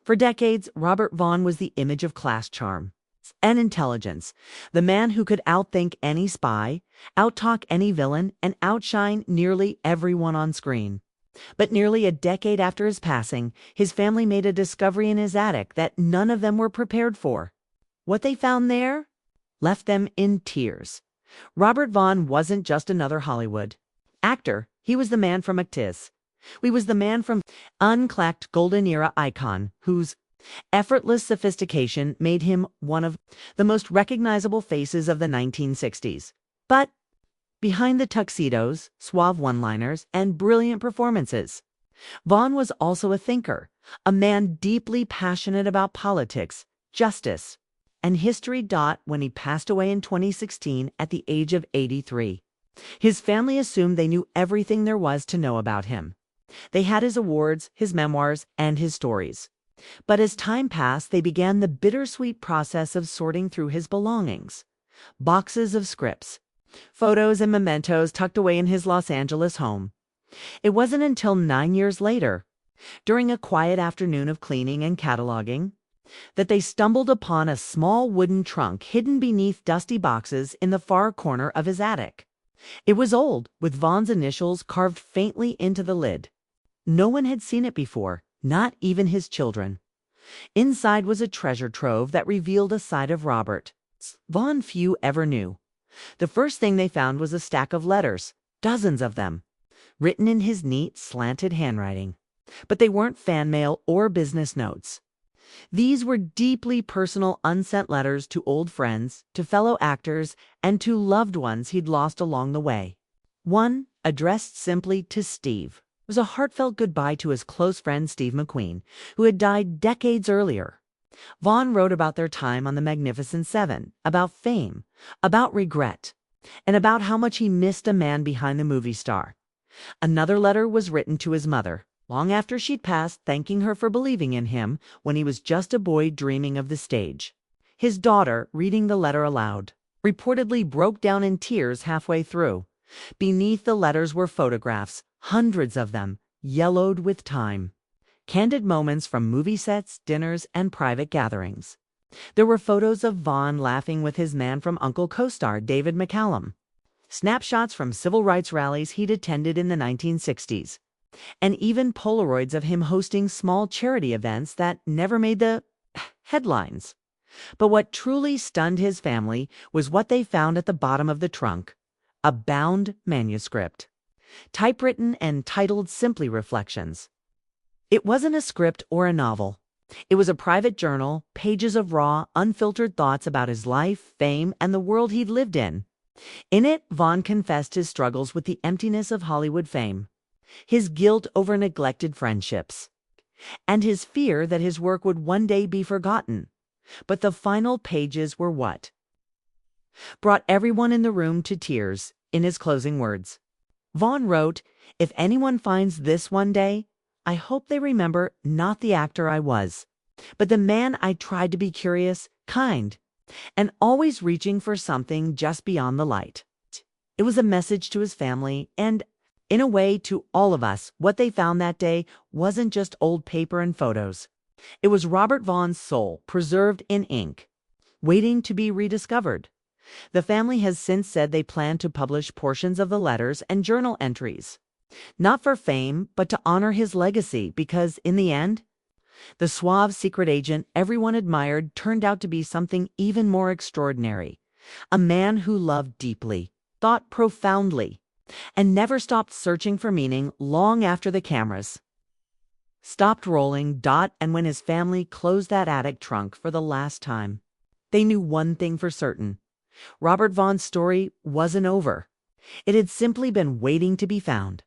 For decades, Robert Vaughn was the image of class charm and intelligence, the man who could outthink any spy, outtalk any villain, and outshine nearly everyone on screen. But nearly a decade after his passing, his family made a discovery in his attic that none of them were prepared for. What they found there left them in tears. Robert Vaughn wasn't just another Hollywood actor. He was the man from Actis. He was the man from unclacked golden era icon whose effortless sophistication made him one of the most recognizable faces of the 1960s. But behind the tuxedos, suave one-liners, and brilliant performances, Vaughn was also a thinker, a man deeply passionate about politics, justice, and history. When he passed away in 2016 at the age of 83, his family assumed they knew everything there was to know about him. They had his awards, his memoirs, and his stories. But as time passed, they began the bittersweet process of sorting through his belongings. Boxes of scripts, photos, and mementos tucked away in his Los Angeles home. It wasn't until 9 years later, during a quiet afternoon of cleaning and cataloging, that they stumbled upon a small wooden trunk hidden beneath dusty boxes in the far corner of his attic. It was old, with Vaughn's initials carved faintly into the lid. No one had seen it before, not even his children. Inside was a treasure trove that revealed a side of Robert Vaughn few ever knew. The first thing they found was a stack of letters, dozens of them, written in his neat, slanted handwriting. But they weren't fan mail or business notes. These were deeply personal, unsent letters to old friends, to fellow actors, and to loved ones he'd lost along the way. One, addressed simply to Steve, was a heartfelt goodbye to his close friend Steve McQueen, who had died decades earlier. Vaughn wrote about their time on the Magnificent Seven, about fame, about regret, and about how much he missed a man behind the movie star. Another letter was written to his mother, long after she'd passed, thanking her for believing in him when he was just a boy dreaming of the stage. His daughter, reading the letter aloud, reportedly broke down in tears halfway through. Beneath the letters were photographs, hundreds of them, yellowed with time. Candid moments from movie sets, dinners, and private gatherings. There were photos of Vaughn laughing with his man from Uncle co-star David McCallum. Snapshots from civil rights rallies he'd attended in the 1960s. And even Polaroids of him hosting small charity events that never made the headlines. But what truly stunned his family was what they found at the bottom of the trunk: a bound manuscript, typewritten and titled simply Reflections. It wasn't a script or a novel. It was a private journal, pages of raw, unfiltered thoughts about his life, fame, and the world he'd lived in. In it, Vaughn confessed his struggles with the emptiness of Hollywood fame, his guilt over neglected friendships, and his fear that his work would one day be forgotten. But the final pages were what brought everyone in the room to tears. In his closing words, Vaughn wrote, "If anyone finds this one day, I hope they remember not the actor I was, but the man I tried to be, curious, kind, and always reaching for something just beyond the light." It was a message to his family and, in a way, to all of us. What they found that day wasn't just old paper and photos. It was Robert Vaughn's soul, preserved in ink, waiting to be rediscovered. The family has since said they plan to publish portions of the letters and journal entries, not for fame, but to honor his legacy, because in the end, the suave secret agent everyone admired turned out to be something even more extraordinary. A man who loved deeply, thought profoundly, and never stopped searching for meaning long after the cameras stopped rolling. And when his family closed that attic trunk for the last time, they knew one thing for certain: Robert Vaughn's story wasn't over. It had simply been waiting to be found.